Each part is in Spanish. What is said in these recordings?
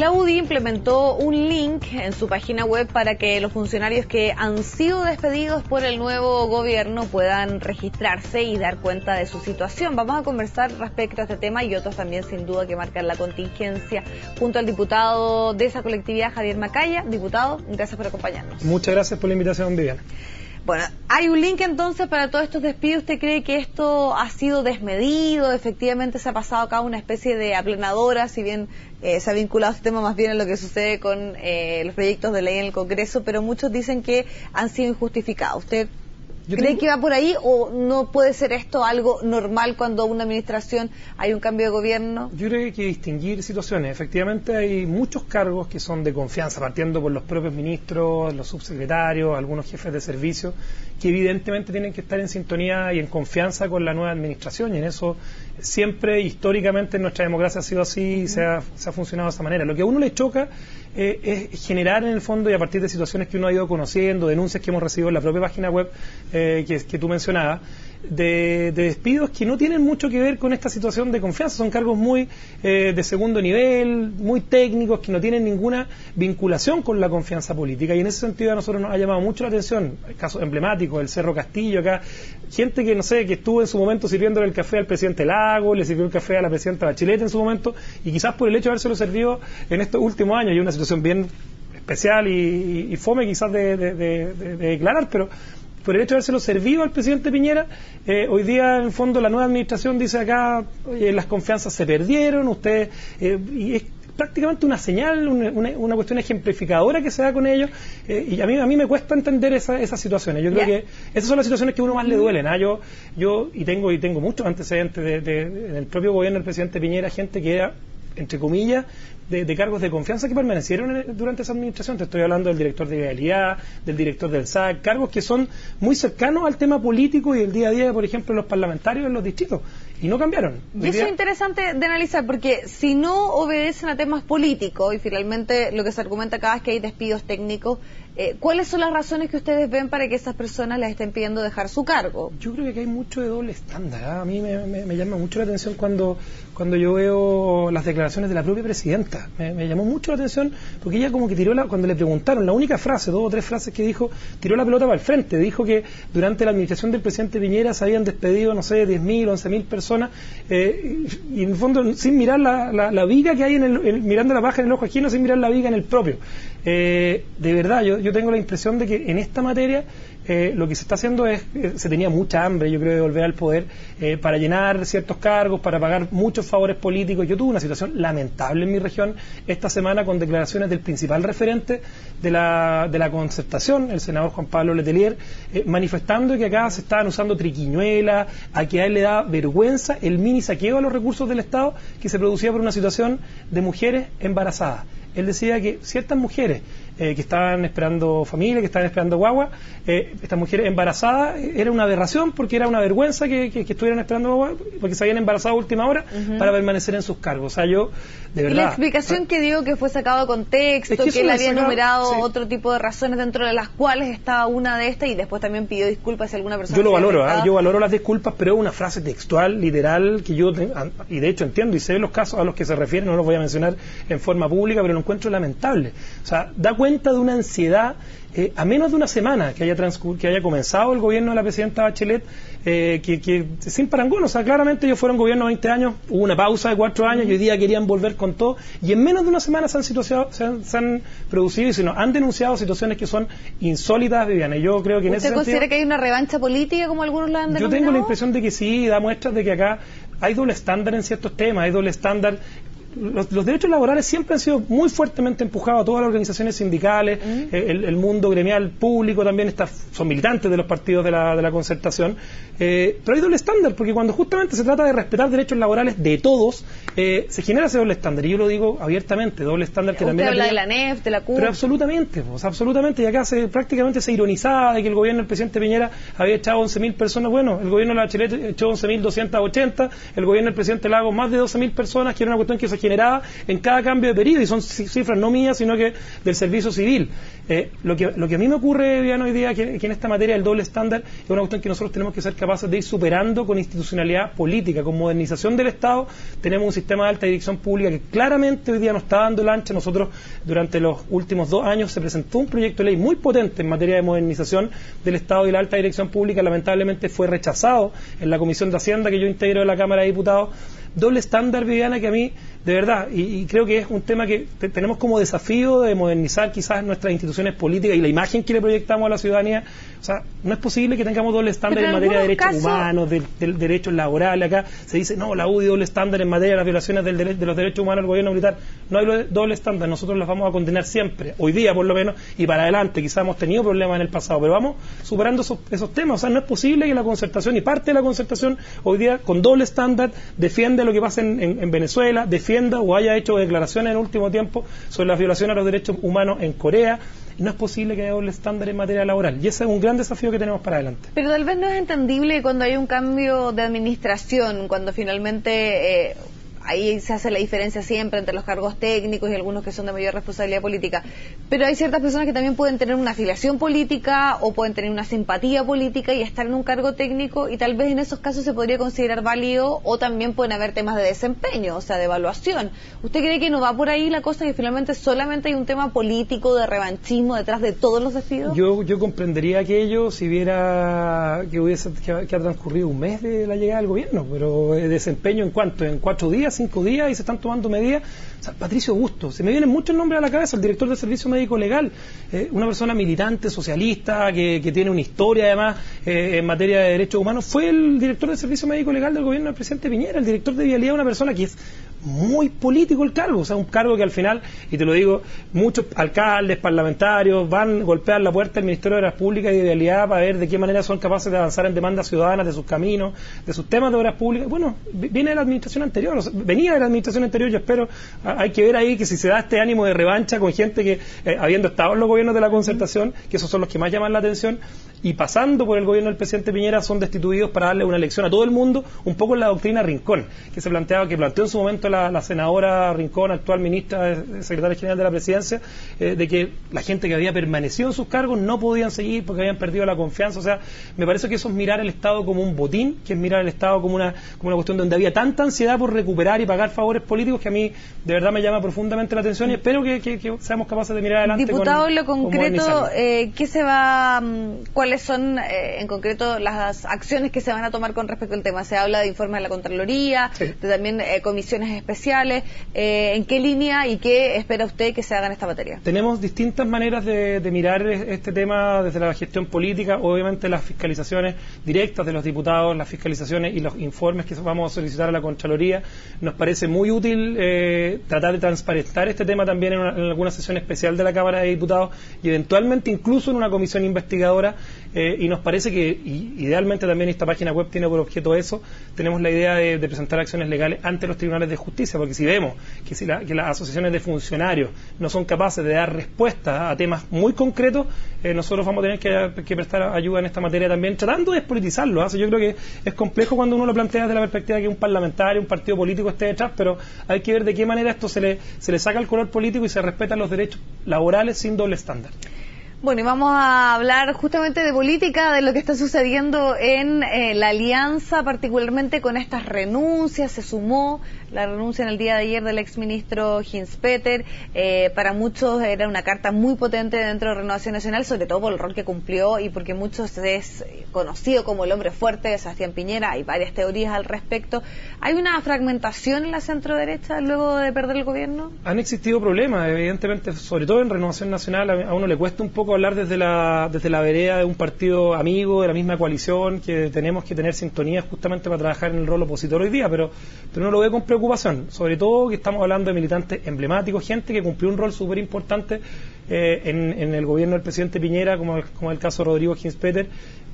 La UDI implementó un link en su página web para que los funcionarios que han sido despedidos por el nuevo gobierno puedan registrarse y dar cuenta de su situación. Vamos a conversar respecto a este tema y otros también sin duda que marcan la contingencia junto al diputado de esa colectividad, Javier Macaya. Diputado, gracias por acompañarnos. Muchas gracias por la invitación, Viviana. Bueno, hay un link entonces para todos estos despidos. ¿Usted cree que esto ha sido desmedido? Efectivamente se ha pasado acá una especie de aplanadora, si bien se ha vinculado este tema más bien a lo que sucede con los proyectos de ley en el Congreso, pero muchos dicen que han sido injustificados. ¿Usted cree que va por ahí o no puede ser esto algo normal cuando una administración hay un cambio de gobierno? Yo creo que hay que distinguir situaciones. Efectivamente hay muchos cargos que son de confianza, partiendo por los propios ministros, los subsecretarios, algunos jefes de servicio, que evidentemente tienen que estar en sintonía y en confianza con la nueva administración, y en eso siempre, históricamente, en nuestra democracia ha sido así y se ha funcionado de esa manera. Lo que a uno le choca es generar en el fondo, y a partir de situaciones que uno ha ido conociendo, denuncias que hemos recibido en la propia página web que tú mencionabas, de despidos que no tienen mucho que ver con esta situación de confianza. Son cargos muy de segundo nivel, muy técnicos, que no tienen ninguna vinculación con la confianza política, y en ese sentido a nosotros nos ha llamado mucho la atención el caso emblemático del Cerro Castillo. Acá gente que no sé, que estuvo en su momento sirviéndole el café al presidente Lagos, le sirvió el café a la presidenta Bachelet en su momento, y quizás por el hecho de habérselo servido en estos últimos años, y una situación bien especial y fome quizás de declarar, pero por el hecho de habérselo servido al presidente Piñera, hoy día en el fondo la nueva administración dice acá, las confianzas se perdieron, y es prácticamente una señal, una cuestión ejemplificadora que se da con ellos, y a mí me cuesta entender esas situaciones. Yo creo que esas son las situaciones que a uno más le duelen. Yo tengo muchos antecedentes en el propio gobierno del presidente Piñera, gente que era, entre comillas, de cargos de confianza que permanecieron durante esa administración. Te estoy hablando del director de vialidad, del director del SAC, cargos que son muy cercanos al tema político y el día a día, por ejemplo, de los parlamentarios en los distritos, y no cambiaron. Y eso es interesante de analizar, porque si no obedecen a temas políticos, y finalmente lo que se argumenta acá es que hay despidos técnicos, ¿cuáles son las razones que ustedes ven para que esas personas les estén pidiendo dejar su cargo? Yo creo que hay mucho de doble estándar. A mí me llama mucho la atención cuando yo veo las declaraciones de la propia presidenta. Me llamó mucho la atención porque ella como que cuando le preguntaron, la única frase, 2 o 3 frases que dijo, tiró la pelota para el frente. Dijo que durante la administración del presidente Piñera se habían despedido, no sé, 10.000, 11.000 personas, y en el fondo sin mirar la viga que hay mirando la paja en el ojo ajeno, sin mirar la viga en el propio. De verdad, yo tengo la impresión de que en esta materia lo que se está haciendo se tenía mucha hambre, yo creo, de volver al poder para llenar ciertos cargos, para pagar muchos favores políticos. Yo tuve una situación lamentable en mi región esta semana con declaraciones del principal referente de la concertación, el senador Juan Pablo Letelier, manifestando que acá se estaban usando triquiñuelas, a que a él le da vergüenza el mini saqueo a los recursos del Estado que se producía por una situación de mujeres embarazadas. Él decía que ciertas mujeres que estaban esperando familia, que estaban esperando guagua, estas mujeres embarazadas, era una aberración porque era una vergüenza que estuvieran esperando guagua porque se habían embarazado a última hora para permanecer en sus cargos. O sea, yo, de verdad... Y la explicación que dio que fue sacado de contexto, que él había enumerado otro tipo de razones dentro de las cuales estaba una de estas, y después también pidió disculpas si alguna persona... Yo lo valoro, yo valoro las disculpas, pero es una frase textual, literal, que yo, y de hecho entiendo y sé los casos a los que se refieren, no los voy a mencionar en forma pública, pero lo encuentro lamentable. O sea, da cuenta de una ansiedad a menos de una semana que haya comenzado el gobierno de la presidenta Bachelet, que sin parangón. O sea, claramente ellos fueron gobierno 20 años, hubo una pausa de 4 años y hoy día querían volver con todo, y en menos de una semana se han producido y han denunciado situaciones que son insólitas, Viviana. Yo creo que en ese sentido... ¿Usted considera que hay una revancha política, como algunos la han denominado? Yo tengo la impresión de que sí, da muestras de que acá hay doble estándar en ciertos temas, hay doble estándar. Los derechos laborales siempre han sido muy fuertemente empujados a todas las organizaciones sindicales, el mundo gremial público también son militantes de los partidos de la concertación, pero hay doble estándar, porque cuando justamente se trata de respetar derechos laborales de todos, se genera ese doble estándar, y yo lo digo abiertamente, doble estándar que también... Usted habla de la NEF, de la CUT... Pero absolutamente, absolutamente, y acá prácticamente se ironizaba de que el gobierno del presidente Piñera había echado 11.000 personas. Bueno, el gobierno de la Bachelet echó 11.280, el gobierno del presidente Lagos más de 12.000 personas, que era una cuestión que se generaba en cada cambio de periodo, y son cifras no mías, sino que del servicio civil. Lo que a mí me ocurre, Viviana, hoy día, que en esta materia del doble estándar es una cuestión que nosotros tenemos que ser capaces de ir superando con institucionalidad política, con modernización del Estado. Tenemos un sistema de alta dirección pública que claramente hoy día no está dando el ancho. Nosotros, durante los últimos 2 años, se presentó un proyecto de ley muy potente en materia de modernización del Estado y la alta dirección pública. Lamentablemente fue rechazado en la Comisión de Hacienda que yo integro de la Cámara de Diputados. Doble estándar, Viviana, que a mí, de verdad, y creo que es un tema que tenemos como desafío de modernizar quizás nuestras instituciones políticas y la imagen que le proyectamos a la ciudadanía. O sea, no es posible que tengamos doble estándar en materia de derechos humanos, de derechos laborales. Acá se dice, no, la UDI doble estándar en materia de las violaciones de los derechos humanos del gobierno militar. No hay doble estándar, nosotros las vamos a condenar siempre, hoy día por lo menos, y para adelante. Quizás hemos tenido problemas en el pasado, pero vamos superando esos temas. O sea, no es posible que la concertación, y parte de la concertación hoy día, con doble estándar, defienda lo que pasa en Venezuela, defienda o haya hecho declaraciones en el último tiempo sobre las violaciones a los derechos humanos en Corea. No es posible que haya doble estándar en materia laboral, y ese es un gran desafío que tenemos para adelante. Pero tal vez no es entendible cuando hay un cambio de administración, cuando finalmente ahí se hace la diferencia siempre entre los cargos técnicos y algunos que son de mayor responsabilidad política. Pero hay ciertas personas que también pueden tener una afiliación política o pueden tener una simpatía política y estar en un cargo técnico, y tal vez en esos casos se podría considerar válido, o también pueden haber temas de desempeño, o sea, de evaluación. ¿Usted cree que no va por ahí la cosa, que finalmente solamente hay un tema político de revanchismo detrás de todos los despidos? Yo comprendería aquello si viera que ha transcurrido un mes de la llegada del gobierno, pero desempeño ¿en cuánto? ¿En 4 días? 5 días, y se están tomando medidas. O sea, Patricio Busto, se me vienen muchos nombres a la cabeza, el director del Servicio Médico Legal, una persona militante, socialista, que tiene una historia además en materia de derechos humanos, fue el director del Servicio Médico Legal del gobierno del presidente Piñera. El director de Vialidad, una persona que es muy político el cargo, o sea, un cargo que al final, y te lo digo, muchos alcaldes, parlamentarios van a golpear la puerta del Ministerio de Obras Públicas y de Vialidad para ver de qué manera son capaces de avanzar en demandas ciudadanas de sus caminos, de sus temas de obras públicas. Bueno, viene de la administración anterior, o sea, venía de la administración anterior. Yo espero, hay que ver ahí que si se da este ánimo de revancha con gente que, habiendo estado en los gobiernos de la concertación, que esos son los que más llaman la atención, y pasando por el gobierno del presidente Piñera, son destituidos para darle una lección a todo el mundo, un poco en la doctrina Rincón, que planteó en su momento la senadora Rincón, actual ministra, secretaria general de la presidencia, de que la gente que había permanecido en sus cargos no podían seguir porque habían perdido la confianza. O sea, me parece que eso es mirar el Estado como un botín, que es mirar el Estado como una cuestión donde había tanta ansiedad por recuperar y pagar favores políticos, que a mí de verdad me llama profundamente la atención, y espero que seamos capaces de mirar adelante. Diputado, en lo concreto, ¿cuáles son en concreto las acciones que se van a tomar con respecto al tema? Se habla de informes de la Contraloría, sí, de también comisiones especiales. ¿En qué línea y qué espera usted que se haga en esta materia? Tenemos distintas maneras de mirar este tema desde la gestión política. Obviamente las fiscalizaciones directas de los diputados, las fiscalizaciones y los informes que vamos a solicitar a la Contraloría. Nos parece muy útil tratar de transparentar este tema también en alguna sesión especial de la Cámara de Diputados y eventualmente incluso en una comisión investigadora, y nos parece que idealmente también esta página web tiene por objeto eso. Tenemos la idea de presentar acciones legales ante los tribunales de justicia, porque si vemos que las asociaciones de funcionarios no son capaces de dar respuesta a temas muy concretos, nosotros vamos a tener que prestar ayuda en esta materia también, tratando de despolitizarlo. ¿eh? Yo creo que es complejo cuando uno lo plantea desde la perspectiva de que un parlamentario, un partido político esté detrás, pero hay que ver de qué manera esto se le saca el color político y se respetan los derechos laborales sin doble estándar. Bueno, y vamos a hablar justamente de política, de lo que está sucediendo en la alianza, particularmente con estas renuncias. Se sumó la renuncia en el día de ayer del exministro Hinspeter. Para muchos era una carta muy potente dentro de Renovación Nacional, sobre todo por el rol que cumplió y porque muchos es conocido como el hombre fuerte de Sebastián Piñera. Hay varias teorías al respecto. ¿Hay una fragmentación en la centro-derecha luego de perder el gobierno? Han existido problemas, evidentemente, sobre todo en Renovación Nacional. A uno le cuesta un poco hablar desde la vereda de un partido amigo, de la misma coalición, que tenemos que tener sintonía justamente para trabajar en el rol opositor hoy día, pero uno lo ve con preocupación, sobre todo que estamos hablando de militantes emblemáticos, gente que cumplió un rol súper importante en el gobierno del presidente Piñera, como el caso de Rodrigo Ginspeter.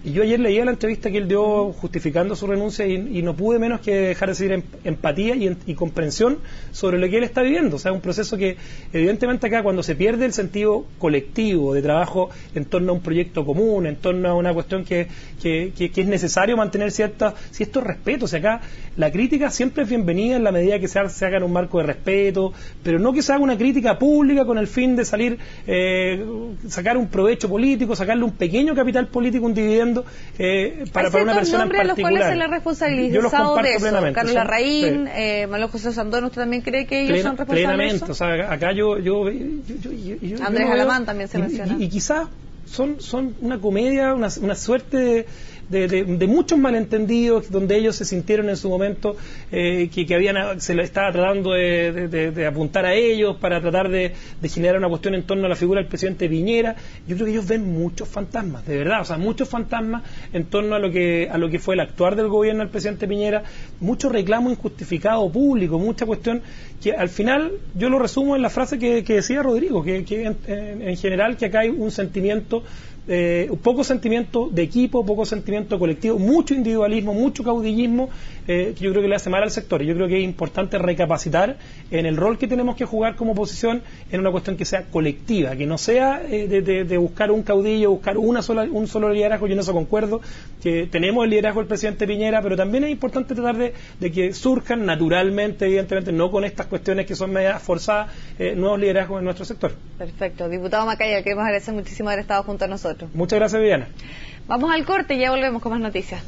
Y yo ayer leía la entrevista que él dio justificando su renuncia y no pude menos que dejar de decir empatía y comprensión sobre lo que él está viviendo. O sea, un proceso que evidentemente acá cuando se pierde el sentido colectivo de trabajo en torno a un proyecto común, en torno a una cuestión que es necesario mantener ciertos respetos. O sea, acá la crítica siempre es bienvenida en la medida que se haga en un marco de respeto, pero no que se haga una crítica pública con el fin de salir, sacar un provecho político, sacarle un pequeño capital político, un dividendo para una persona en particular. Hay ciertos nombres a los cuales se le ha responsabilizado yo los comparto de eso. Plenamente. Carlos Larraín, Manuel José Sandón, ¿usted también cree que ellos son responsables plenamente, de eso? O sea, acá yo Andrés Alamán también se menciona. Y quizás son una comedia, una suerte de muchos malentendidos donde ellos se sintieron en su momento que se le estaba tratando de apuntar a ellos para tratar de generar una cuestión en torno a la figura del presidente Piñera. Yo creo que ellos ven muchos fantasmas, de verdad, o sea, muchos fantasmas en torno a lo que fue el actuar del gobierno del presidente Piñera, mucho reclamo injustificado público, mucha cuestión que al final yo lo resumo en la frase que decía Rodrigo, que en general que acá hay un sentimiento, poco sentimiento de equipo, poco sentimiento colectivo, mucho individualismo, mucho caudillismo, que yo creo que le hace mal al sector. Y yo creo que es importante recapacitar en el rol que tenemos que jugar como oposición en una cuestión que sea colectiva, que no sea de buscar un caudillo, buscar un solo liderazgo. Yo en eso concuerdo, que tenemos el liderazgo del presidente Piñera, pero también es importante tratar de que surjan naturalmente, evidentemente, no con estas cuestiones que son medias forzadas, nuevos liderazgos en nuestro sector. Perfecto. Diputado Macaya, queremos agradecer muchísimo haber estado junto a nosotros. Muchas gracias, Viviana. Vamos al corte y ya volvemos con más noticias.